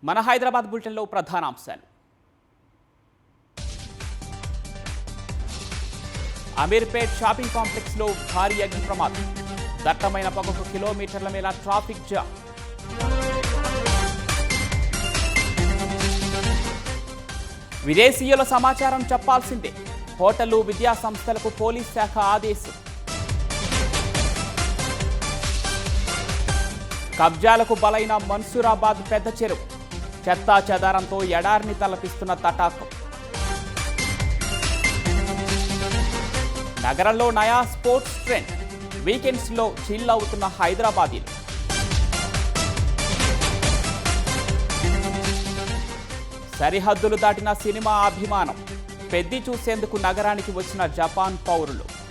మన హైదరాబాద్ బులెటిన్లో ప్రధాన అంశాలు. అమీర్పేట్ షాపింగ్ కాంప్లెక్స్లో భారీ అగ్ని ప్రమాదం. దట్టమైన పొగకు కిలోమీటర్ల మేర ట్రాఫిక్ జామ్. విదేశీయుల సమాచారం చెప్పాల్సిందే. హోటళ్లు, విద్యా సంస్థలకు పోలీస్ శాఖ ఆదేశం. కబ్జాలకు బలైన మన్సూరాబాద్ పెద్ద చెరువు. చెత్తా చెదారంతో ఎడారిని తలపిస్తున్న తటాకం. నగరంలో నయా స్పోర్ట్స్ ట్రెండ్. వీకెండ్స్లో చిల్ అవుతున్న హైదరాబాదీలు. సరిహద్దులు దాటిన సినిమా అభిమానం. పెద్ది చూసేందుకు నగరానికి వచ్చిన జపాన్ పౌరులు.